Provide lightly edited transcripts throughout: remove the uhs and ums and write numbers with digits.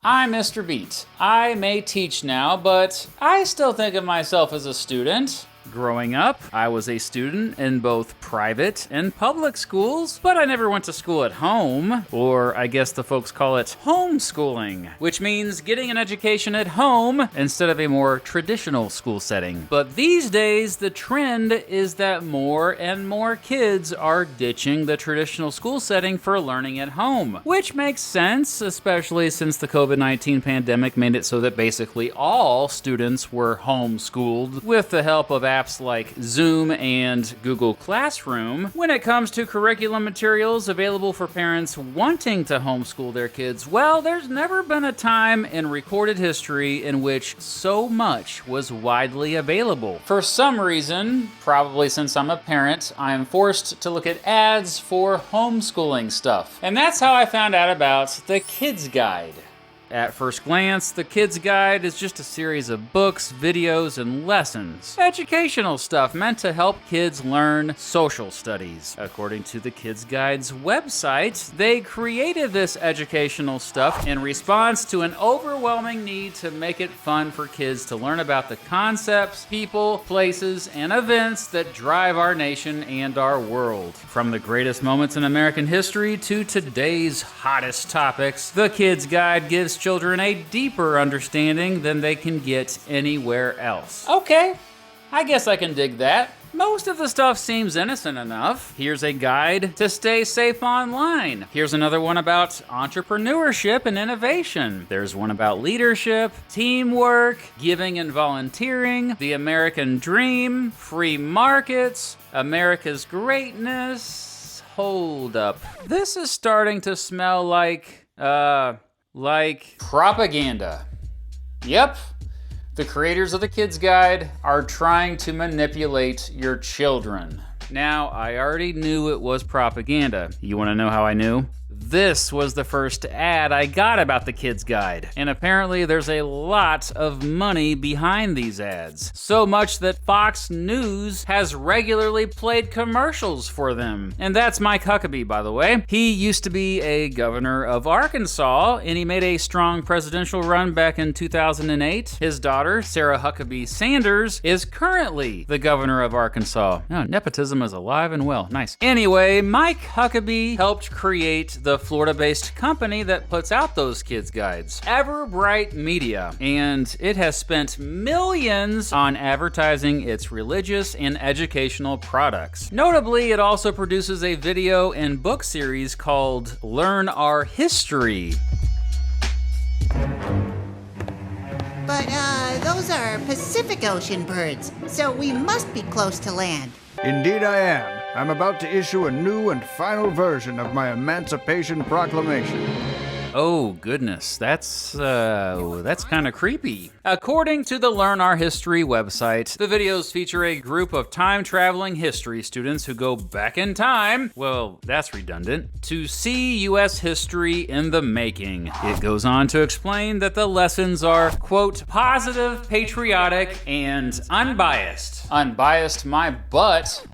I'm Mr. Beat. I may teach now, but I still think of myself as a student. Growing up, I was a student in both private and public schools, but I never went to school at home, or I guess the folks call it homeschooling, which means getting an education at home instead of a more traditional school setting. But these days, the trend is that more and more kids are ditching the traditional school setting for learning at home, which makes sense, especially since the COVID-19 pandemic made it so that basically all students were homeschooled with the help of apps like Zoom and Google Classroom. When it comes to curriculum materials available for parents wanting to homeschool their kids, well, there's never been a time in recorded history in which so much was widely available. For some reason, probably since I'm a parent, I am forced to look at ads for homeschooling stuff. And that's how I found out about the Kids Guide. At first glance, the Kids Guide is just a series of books, videos, and lessons. Educational stuff meant to help kids learn social studies. According to the Kids Guide's website, they created this educational stuff in response to an overwhelming need to make it fun for kids to learn about the concepts, people, places, and events that drive our nation and our world. From the greatest moments in American history to today's hottest topics, the Kids Guide gives children a deeper understanding than they can get anywhere else. Okay, I guess I can dig that. Most of the stuff seems innocent enough. Here's a guide to stay safe online. Here's another one about entrepreneurship and innovation. There's one about leadership, teamwork, giving and volunteering, the American dream, free markets, America's greatness. Hold up. This is starting to smell like propaganda. Yep. The creators of the Kids Guide are trying to manipulate your children. Now, I already knew it was propaganda. You want to know how I knew? This was the first ad I got about the Kids Guide, and apparently there's a lot of money behind these ads. So much that Fox News has regularly played commercials for them. And that's Mike Huckabee, by the way. He used to be a governor of Arkansas, and he made a strong presidential run back in 2008. His daughter, Sarah Huckabee Sanders, is currently the governor of Arkansas. Oh, nepotism is alive and well. Nice. Anyway, Mike Huckabee helped create the Florida-based company that puts out those kids guides, Everbright Media, and it has spent millions on advertising its religious and educational products. Notably, it also produces a video and book series called Learn Our History. But, those are Pacific Ocean birds, so we must be close to land. Indeed I am. I'm about to issue a new and final version of my Emancipation Proclamation. Oh goodness, that's kind of creepy. According to the Learn Our History website, the videos feature a group of time-traveling history students who go back in time, well, that's redundant, to see U.S. history in the making. It goes on to explain that the lessons are, quote, positive, patriotic, and unbiased. Unbiased my butt.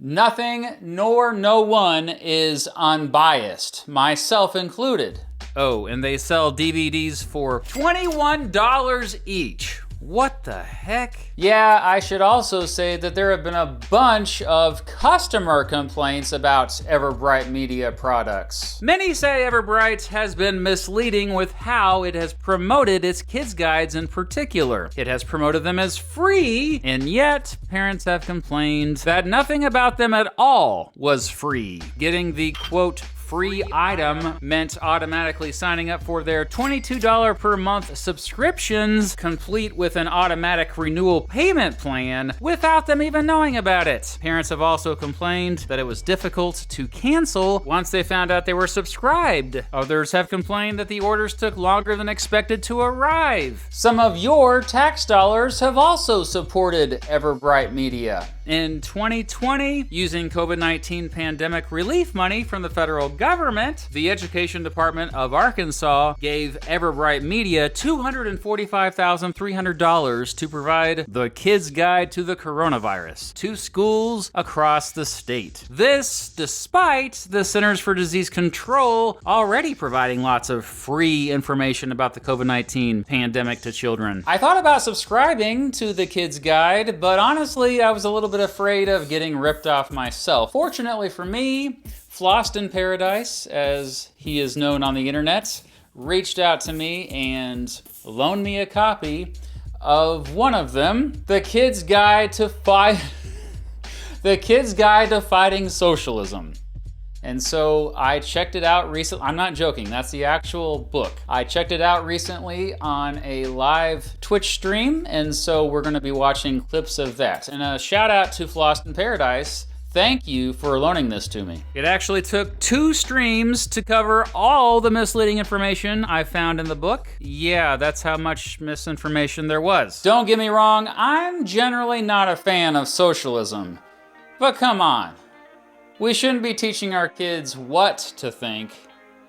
Nothing nor no one is unbiased, myself included. Oh, and they sell DVDs for $21 each. What the heck? Yeah, I should also say that there have been a bunch of customer complaints about Everbright Media products. Many say Everbright has been misleading with how it has promoted its kids guides in particular. It has promoted them as free, and yet parents have complained that nothing about them at all was free. Getting the, quote, free item meant automatically signing up for their $22 per month subscriptions, complete with an automatic renewal payment plan, without them even knowing about it. Parents have also complained that it was difficult to cancel once they found out they were subscribed. Others have complained that the orders took longer than expected to arrive. Some of your tax dollars have also supported Everbright Media. In 2020, using COVID-19 pandemic relief money from the federal government, the Education Department of Arkansas gave Everbright Media $245,300 to provide the Kids Guide to the Coronavirus to schools across the state. This despite the Centers for Disease Control already providing lots of free information about the COVID-19 pandemic to children. I thought about subscribing to the Kids Guide, but honestly, I was a little bit afraid of getting ripped off myself. Fortunately for me, Flossed in Paradise, as he is known on the internet, reached out to me and loaned me a copy of one of them, The Kids Guide to The Kids Guide to Fighting Socialism. And so I checked it out recently. I'm not joking, that's the actual book. I checked it out recently on a live Twitch stream, and so we're gonna be watching clips of that. And a shout out to Flossed in Paradise. Thank you for loaning this to me. It actually took 2 streams to cover all the misleading information I found in the book. Yeah, that's how much misinformation there was. Don't get me wrong, I'm generally not a fan of socialism, but come on. We shouldn't be teaching our kids what to think,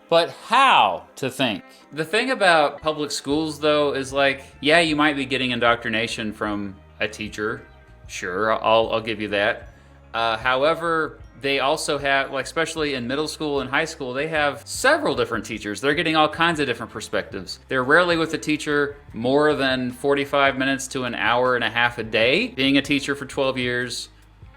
but how to think. The thing about public schools, though, is like, yeah, you might be getting indoctrination from a teacher. Sure, I'll give you that. However, they also have, like, especially in middle school and high school, they have several different teachers. They're getting all kinds of different perspectives. They're rarely with a teacher more than 45 minutes to an hour and a half a day. Being a teacher for 12 years,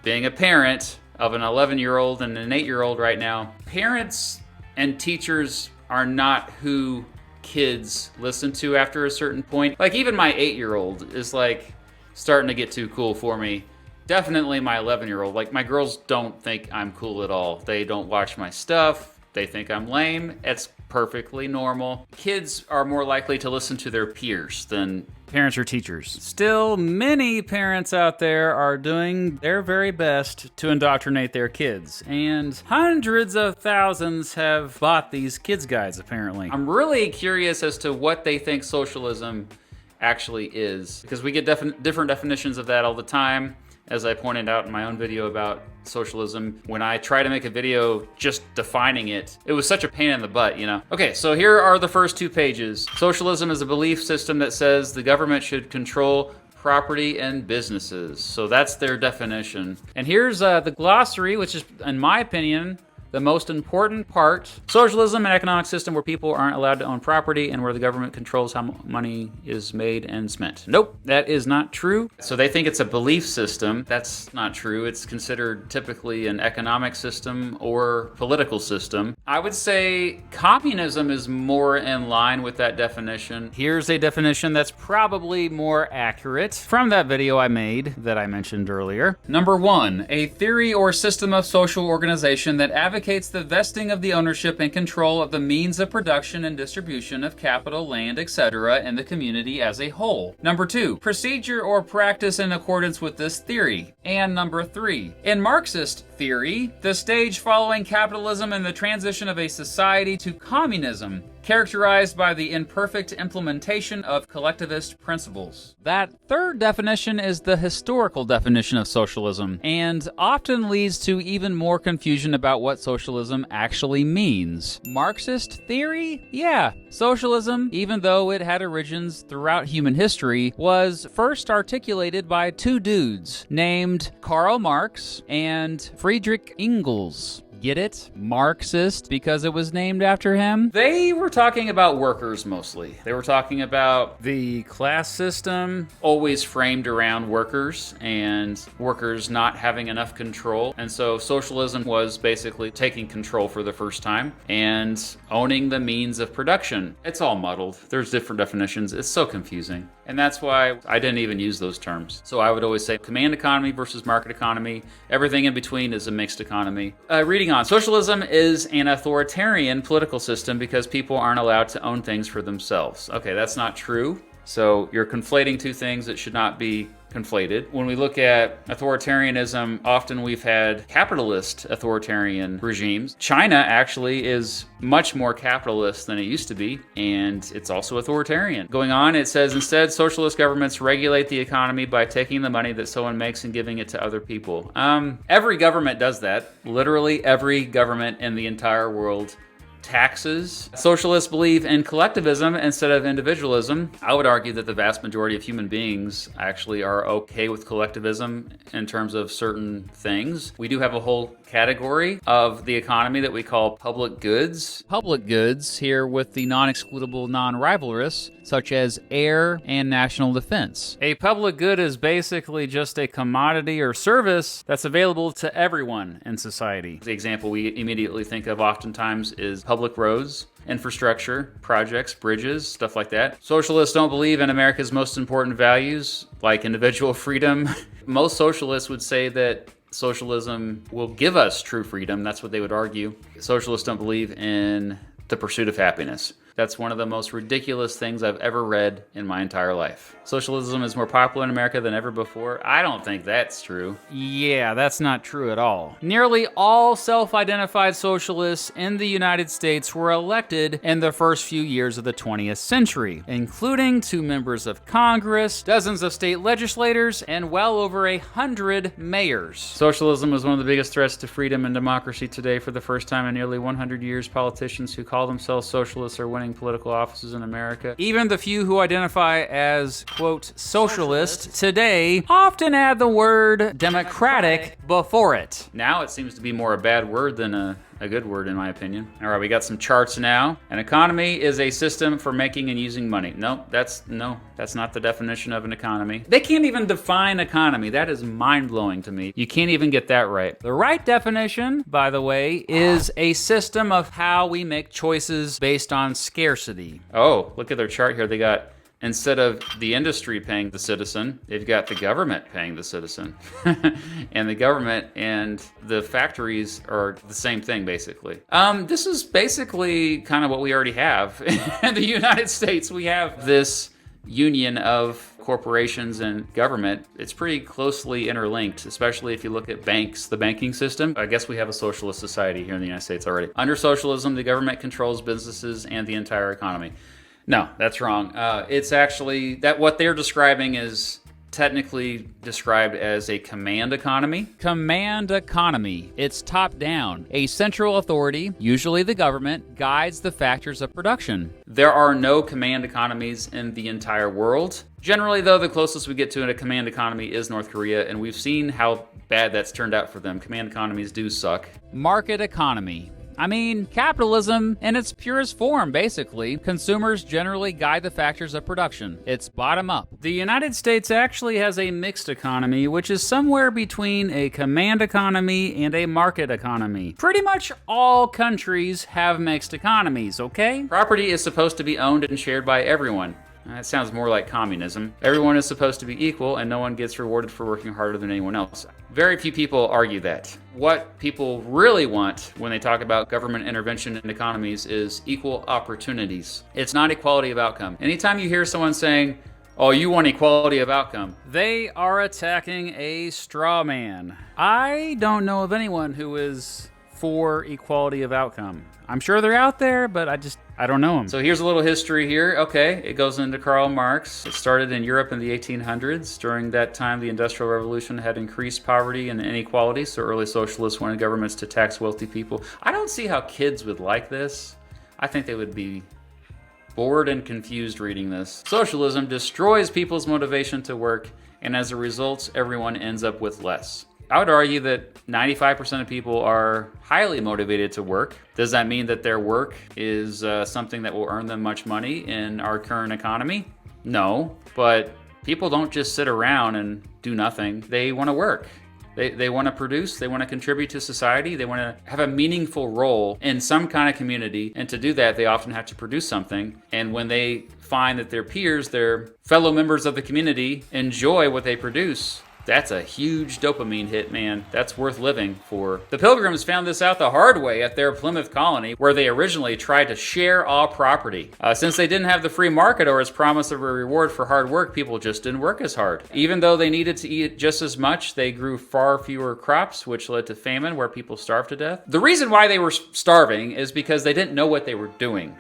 being a parent of an 11-year-old and an 8-year-old right now. Parents and teachers are not who kids listen to after a certain point. Like, even my 8-year-old is like starting to get too cool for me. Definitely my 11-year-old. Like, my girls don't think I'm cool at all. They don't watch my stuff. They think I'm lame. It's perfectly normal. Kids are more likely to listen to their peers than parents or teachers. Still, many parents out there are doing their very best to indoctrinate their kids, and hundreds of thousands have bought these kids guides, apparently. I'm really curious as to what they think socialism actually is, because we get different definitions of that all the time. As I pointed out in my own video about socialism, when I try to make a video just defining it, it was such a pain in the butt, you know? Okay, so here are the first 2 pages. Socialism is a belief system that says the government should control property and businesses. So that's their definition. And here's the glossary, which is, in my opinion, the most important part. Socialism, an economic system where people aren't allowed to own property and where the government controls how money is made and spent. Nope, that is not true. So they think it's a belief system. That's not true. It's considered typically an economic system or political system. I would say communism is more in line with that definition. Here's a definition that's probably more accurate from that video I made that I mentioned earlier. Number 1, a theory or system of social organization that advocates the vesting of the ownership and control of the means of production and distribution of capital, land, etc. in the community as a whole. Number 2, procedure or practice in accordance with this theory. And number 3, in Marxist theory, the stage following capitalism and the transition of a society to communism, characterized by the imperfect implementation of collectivist principles. That third definition is the historical definition of socialism, and often leads to even more confusion about what socialism actually means. Marxist theory? Yeah, socialism, even though it had origins throughout human history, was first articulated by 2 dudes named Karl Marx and Friedrich Engels. Get it? Marxist, because it was named after him? They were talking about workers mostly. They were talking about the class system always framed around workers and workers not having enough control. And so socialism was basically taking control for the first time and owning the means of production. It's all muddled. There's different definitions. It's so confusing. And that's why I didn't even use those terms. So I would always say command economy versus market economy. Everything in between is a mixed economy. Reading on. Socialism is an authoritarian political system because people aren't allowed to own things for themselves. Okay, that's not true. So you're conflating 2 things that should not be conflated. When we look at authoritarianism, often we've had capitalist authoritarian regimes. China actually is much more capitalist than it used to be, and it's also authoritarian. Going on, it says, instead, socialist governments regulate the economy by taking the money that someone makes and giving it to other people. Every government does that. Literally every government in the entire world taxes. Socialists believe in collectivism instead of individualism. I would argue that the vast majority of human beings actually are okay with collectivism in terms of certain things. We do have a whole category of the economy that we call public goods. Public goods here with the non-excludable, non-rivalrous, such as air and national defense. A public good is basically just a commodity or service that's available to everyone in society. The example we immediately think of oftentimes is public roads, infrastructure, projects, bridges, stuff like that. Socialists don't believe in America's most important values, like individual freedom. Most socialists would say that socialism will give us true freedom. That's what they would argue. Socialists don't believe in the pursuit of happiness. That's one of the most ridiculous things I've ever read in my entire life. Socialism is more popular in America than ever before. I don't think that's true. Yeah, that's not true at all. Nearly all self-identified socialists in the United States were elected in the first few years of the 20th century, including 2 members of Congress, dozens of state legislators, and well over 100 mayors. Socialism was one of the biggest threats to freedom and democracy today. For the first time in nearly 100 years, politicians who call themselves socialists are winning political offices in America. Even the few who identify as, quote, socialist today often add the word democratic before it. Now it seems to be more a bad word than a good word, in my opinion. All right, we got some charts now. An economy is a system for making and using money. No, that's not the definition of an economy. They can't even define economy. That is mind-blowing to me. You can't even get that right. The right definition, by the way, is a system of how we make choices based on scarcity. Oh, look at their chart here. They got, instead of the industry paying the citizen, they've got the government paying the citizen. And the government and the factories are the same thing, basically. This is basically kind of what we already have. In the United States, we have this union of corporations and government. It's pretty closely interlinked, especially if you look at banks, the banking system. I guess we have a socialist society here in the United States already. Under socialism, the government controls businesses and the entire economy. No, that's wrong. It's actually that what they're describing is technically described as a command economy. Command economy. It's top down. A central authority, usually the government, guides the factors of production. There are no command economies in the entire world. Generally, though, the closest we get to a command economy is North Korea, and we've seen how bad that's turned out for them. Command economies do suck. Market economy. I mean, capitalism in its purest form, basically. Consumers generally guide the factors of production. It's bottom up. The United States actually has a mixed economy, which is somewhere between a command economy and a market economy. Pretty much all countries have mixed economies, okay? Property is supposed to be owned and shared by everyone. That sounds more like communism. Everyone is supposed to be equal and no one gets rewarded for working harder than anyone else. Very few people argue that. What people really want when they talk about government intervention in economies is equal opportunities. It's not equality of outcome. Anytime you hear someone saying, oh, you want equality of outcome, they are attacking a straw man. I don't know of anyone who is for equality of outcome. I'm sure they're out there, but I don't know them. So here's a little history here. Okay, it goes into Karl Marx. It started in Europe in the 1800s. During that time, the Industrial Revolution had increased poverty and inequality, so early socialists wanted governments to tax wealthy people. I don't see how kids would like this. I think they would be bored and confused reading this. Socialism destroys people's motivation to work, and as a result, everyone ends up with less. I would argue that 95% of people are highly motivated to work. Does that mean that their work is something that will earn them much money in our current economy? No, but people don't just sit around and do nothing. They want to work. They want to produce, they want to contribute to society, they want to have a meaningful role in some kind of community, and to do that, they often have to produce something. And when they find that their peers, their fellow members of the community, enjoy what they produce, That's a huge dopamine hit, man. That's worth living for. The Pilgrims found this out the hard way at their Plymouth colony, where they originally tried to share all property. Since they didn't have the free market or its promise of a reward for hard work, people just didn't work as hard. Even though they needed to eat just as much, they grew far fewer crops, which led to famine, where people starved to death. The reason why they were starving is because they didn't know what they were doing.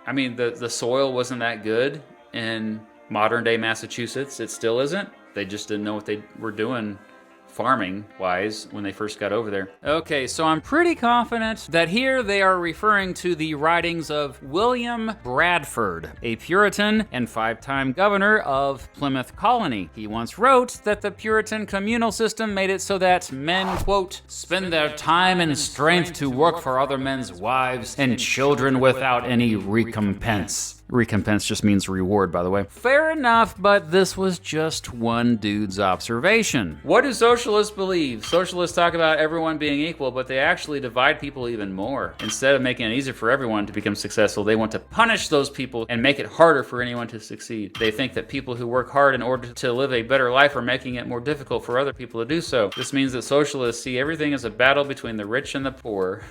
I mean, the soil wasn't that good in modern-day Massachusetts. It still isn't. They just didn't know what they were doing farming-wise when they first got over there. Okay, so I'm pretty confident that here they are referring to the writings of William Bradford, a Puritan and 5-time governor of Plymouth Colony. He once wrote that the Puritan communal system made it so that men, quote, spend their time and strength to work for other men's wives and children without any recompense. Recompense just means reward, by the way. Fair enough, but this was just one dude's observation. What do socialists believe? Socialists talk about everyone being equal, but they actually divide people even more. Instead of making it easier for everyone to become successful, they want to punish those people and make it harder for anyone to succeed. They think that people who work hard in order to live a better life are making it more difficult for other people to do so. This means that socialists see everything as a battle between the rich and the poor.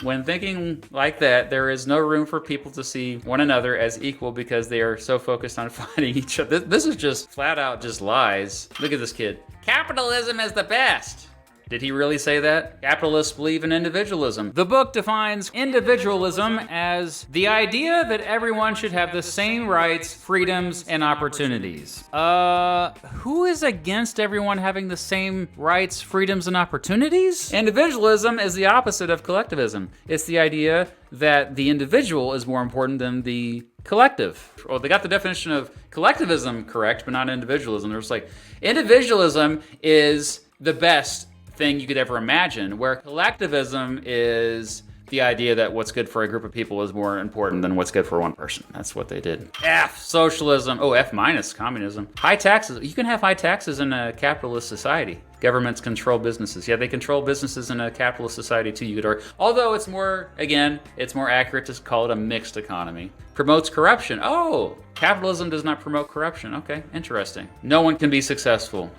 When thinking like that, there is no room for people to see one another as equal because they are so focused on fighting each other. This is just flat out just lies. Look at this kid. Capitalism is the best. Did he really say that? Capitalists believe in individualism. The book defines individualism as the idea that everyone should have the same rights, freedoms, and opportunities. Who is against everyone having the same rights, freedoms, and opportunities? Individualism is the opposite of collectivism. It's the idea that the individual is more important than the collective. Well, they got the definition of collectivism correct, but not individualism. There's like, individualism is the best thing you could ever imagine, where collectivism is the idea that what's good for a group of people is more important than what's good for one person. That's what they did. F, socialism. Oh, F minus, communism. High taxes. You can have high taxes in a capitalist society. Governments control businesses. Yeah, they control businesses in a capitalist society too, you could argue. Although it's more, again, it's more accurate to call it a mixed economy. Promotes corruption. Oh, capitalism does not promote corruption. Okay, interesting. No one can be successful.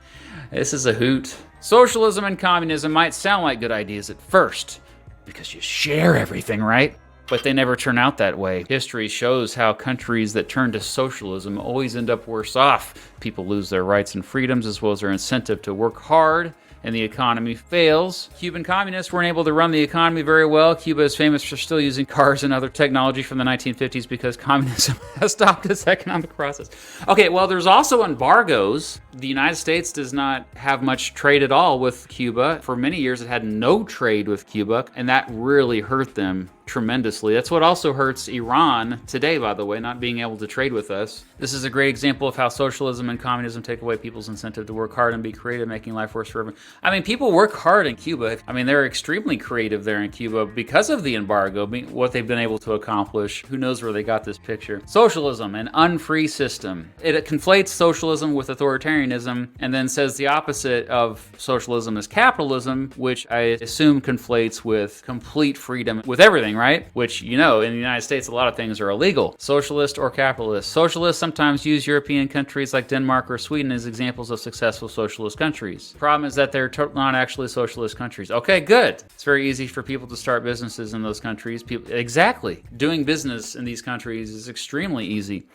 This is a hoot. Socialism and communism might sound like good ideas at first, because you share everything, right? But they never turn out that way. History shows how countries that turn to socialism always end up worse off. People lose their rights and freedoms as well as their incentive to work hard, and the economy fails. Cuban communists weren't able to run the economy very well. Cuba is famous for still using cars and other technology from the 1950s because communism has stopped its economic process. Okay, well, there's also embargoes. The United States does not have much trade at all with Cuba. For many years, it had no trade with Cuba, and that really hurt them tremendously. That's what also hurts Iran today, by the way, not being able to trade with us. This is a great example of how socialism and communism take away people's incentive to work hard and be creative, making life worse for everyone. I mean, people work hard in Cuba. I mean, they're extremely creative there in Cuba because of the embargo, what they've been able to accomplish. Who knows where they got this picture? Socialism, an unfree system. It conflates socialism with authoritarianism and then says the opposite of socialism is capitalism, which I assume conflates with complete freedom with everything, right? Which, you know, in the United States, a lot of things are illegal. Socialist or capitalist. Socialists sometimes use European countries like Denmark or Sweden as examples of successful socialist countries. The problem is that they're not actually socialist countries. Okay, good. It's very easy for people to start businesses in those countries. Exactly. Doing business in these countries is extremely easy.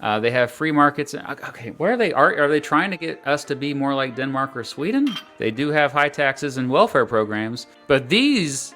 They have free markets. Okay, where are they? Are they trying to get us to be more like Denmark or Sweden? They do have high taxes and welfare programs, but these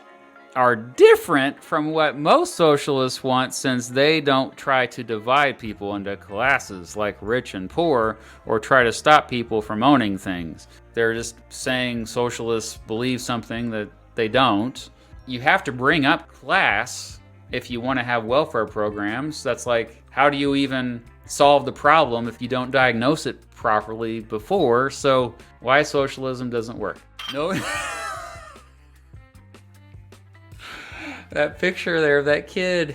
are different from what most socialists want, since they don't try to divide people into classes like rich and poor or try to stop people from owning things. They're just saying socialists believe something that they don't. You have to bring up class if you want to have welfare programs. That's like, how do you even solve the problem if you don't diagnose it properly before? So why socialism doesn't work? No. That picture there of that kid,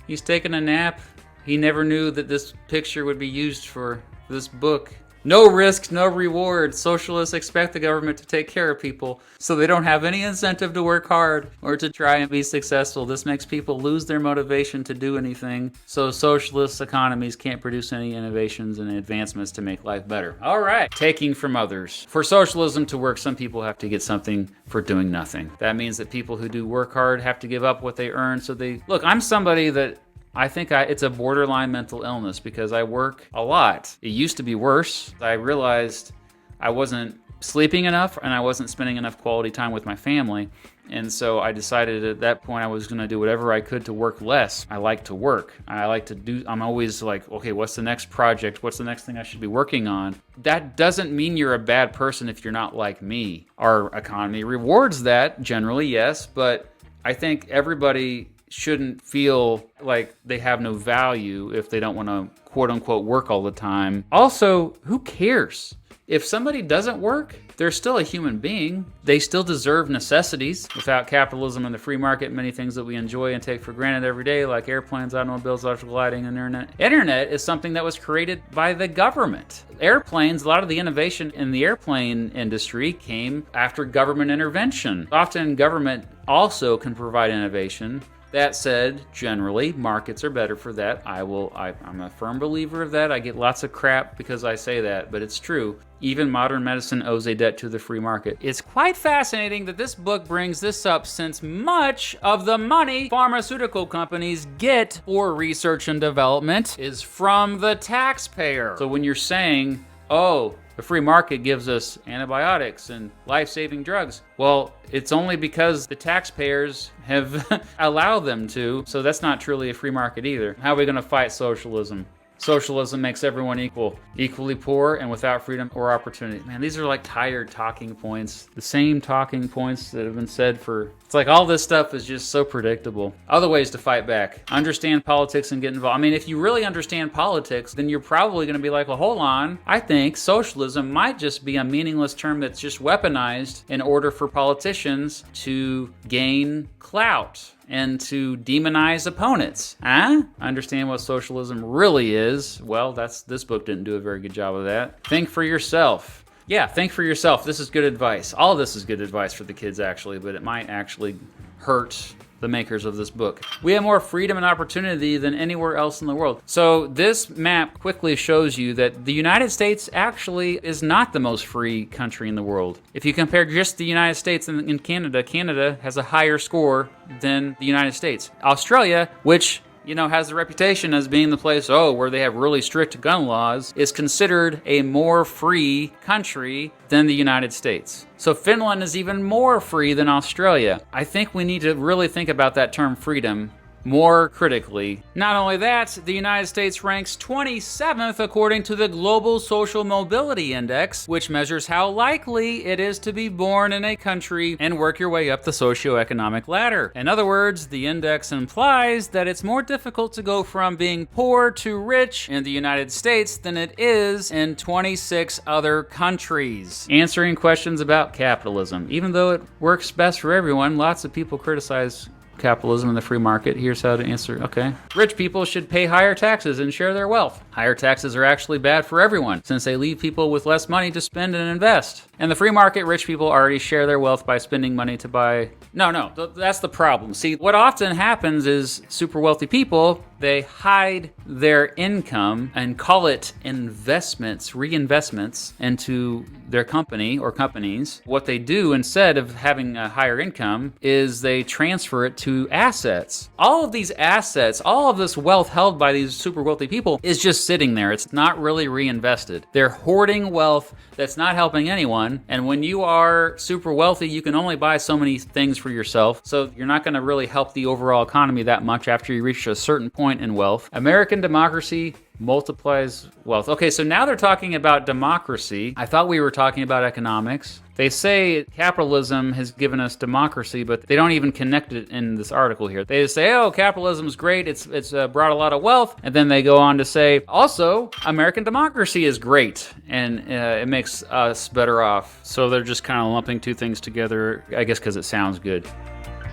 he's taking a nap. He never knew that this picture would be used for this book. No risk, no reward. Socialists expect the government to take care of people, so they don't have any incentive to work hard or to try and be successful. This makes people lose their motivation to do anything, so socialist economies can't produce any innovations and advancements to make life better. All right, taking from others. For socialism to work, some people have to get something for doing nothing. That means that people who do work hard have to give up what they earn, so they... Look, I'm somebody that I think it's a borderline mental illness because I work a lot. It used to be worse. I realized I wasn't sleeping enough and I wasn't spending enough quality time with my family. And so I decided at that point I was going to do whatever I could to work less. I like to work. I'm always like, okay, what's the next project? What's the next thing I should be working on? That doesn't mean you're a bad person if you're not like me. Our economy rewards that generally, yes, but I think everybody shouldn't feel like they have no value if they don't want to quote unquote work all the time. Also, who cares? If somebody doesn't work, they're still a human being. They still deserve necessities. Without capitalism and the free market, many things that we enjoy and take for granted every day, like airplanes, automobiles, electrical lighting, and internet. Internet is something that was created by the government. Airplanes, a lot of the innovation in the airplane industry came after government intervention. Often government also can provide innovation. That said, generally, markets are better for that. I'm a firm believer of that. I get lots of crap because I say that, but it's true. Even modern medicine owes a debt to the free market. It's quite fascinating that this book brings this up since much of the money pharmaceutical companies get for research and development is from the taxpayer. So when you're saying, oh, the free market gives us antibiotics and life-saving drugs. Well, it's only because the taxpayers have allowed them to, so that's not truly a free market either. How are we going to fight socialism? Socialism makes everyone equal, equally poor and without freedom or opportunity. Man, these are like tired talking points. The same talking points that have been said for... It's like all this stuff is just so predictable. Other ways to fight back. Understand politics and get involved. I mean, if you really understand politics, then you're probably going to be like, well, hold on. I think socialism might just be a meaningless term that's just weaponized in order for politicians to gain clout and to demonize opponents. Understand what socialism really is? Well, this book didn't do a very good job of that. Think for yourself. Yeah, think for yourself. This is good advice. All of this is good advice for the kids, actually, but it might actually hurt the makers of this book. We have more freedom and opportunity than anywhere else in the world. So this map quickly shows you that the United States actually is not the most free country in the world. If you compare just the United States and Canada, Canada has a higher score than the United States. Australia, which has the reputation as being the place, where they have really strict gun laws, is considered a more free country than the United States. So Finland is even more free than Australia. I think we need to really think about that term freedom more critically. Not only that, the United States ranks 27th according to the Global Social Mobility Index, which measures how likely it is to be born in a country and work your way up the socioeconomic ladder. In other words, the index implies that it's more difficult to go from being poor to rich in the United States than it is in 26 other countries. Answering questions about capitalism. Even though it works best for everyone, lots of people criticize capitalism and the free market. Here's how to answer. Okay. Rich people should pay higher taxes and share their wealth. Higher taxes are actually bad for everyone, since they leave people with less money to spend and invest. In the free market, rich people already share their wealth by spending money to buy... No, that's the problem. See, what often happens is super wealthy people, they hide their income and call it investments, reinvestments into their company or companies. What they do instead of having a higher income is they transfer it to assets. All of these assets, all of this wealth held by these super wealthy people is just sitting there. It's not really reinvested. They're hoarding wealth that's not helping anyone. And when you are super wealthy, you can only buy so many things for yourself. So you're not going to really help the overall economy that much after you reach a certain point in wealth. American democracy multiplies wealth. Okay, so now they're talking about democracy. I thought we were talking about economics. They say capitalism has given us democracy, but they don't even connect it in this article here. They just say, capitalism's great, it's brought a lot of wealth, and then they go on to say, also, American democracy is great, and it makes us better off. So they're just kind of lumping two things together, I guess because it sounds good.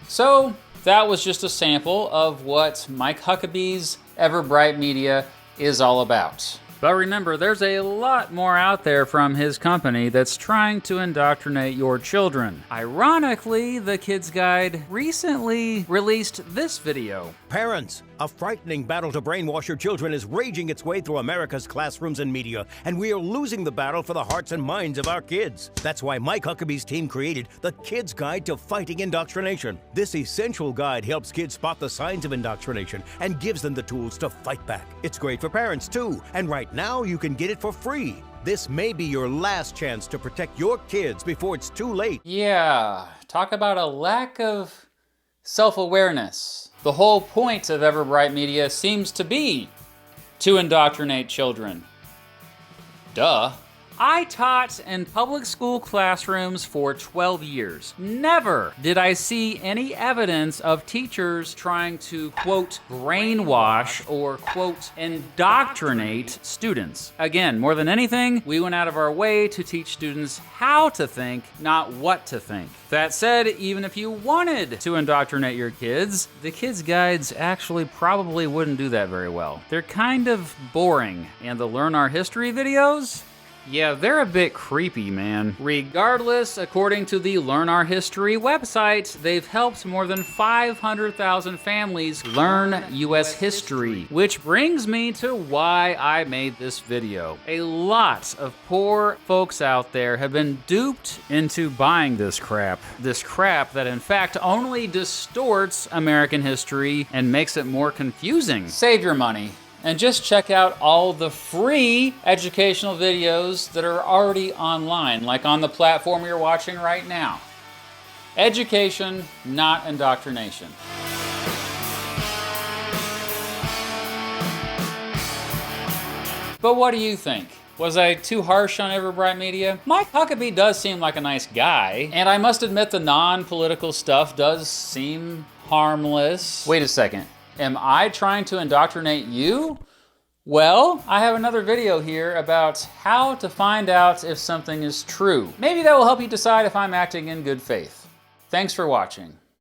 So that was just a sample of what Mike Huckabee's Ever Bright Media is all about. But remember, there's a lot more out there from his company that's trying to indoctrinate your children. Ironically, the Kids Guide recently released this video. Parents, a frightening battle to brainwash your children is raging its way through America's classrooms and media, and we are losing the battle for the hearts and minds of our kids. That's why Mike Huckabee's team created the Kids Guide to Fighting Indoctrination. This essential guide helps kids spot the signs of indoctrination and gives them the tools to fight back. It's great for parents too, and right now you can get it for free. This may be your last chance to protect your kids before it's too late. Yeah, talk about a lack of self-awareness. The whole point of Everbright Media seems to be to indoctrinate children. Duh. I taught in public school classrooms for 12 years. Never did I see any evidence of teachers trying to, quote, brainwash or, quote, indoctrinate students. Again, more than anything, we went out of our way to teach students how to think, not what to think. That said, even if you wanted to indoctrinate your kids, the kids' guides actually probably wouldn't do that very well. They're kind of boring, and the Learn Our History videos? Yeah, they're a bit creepy, man. Regardless, according to the Learn Our History website, they've helped more than 500,000 families learn U.S. history, which brings me to why I made this video. A lot of poor folks out there have been duped into buying this crap. This crap that in fact only distorts American history and makes it more confusing. Save your money and just check out all the free educational videos that are already online, like on the platform you're watching right now. Education, not indoctrination. But what do you think? Was I too harsh on Everbright Media? Mike Huckabee does seem like a nice guy, and I must admit the non-political stuff does seem harmless. Wait a second. Am I trying to indoctrinate you? Well, I have another video here about how to find out if something is true. Maybe that will help you decide if I'm acting in good faith. Thanks for watching.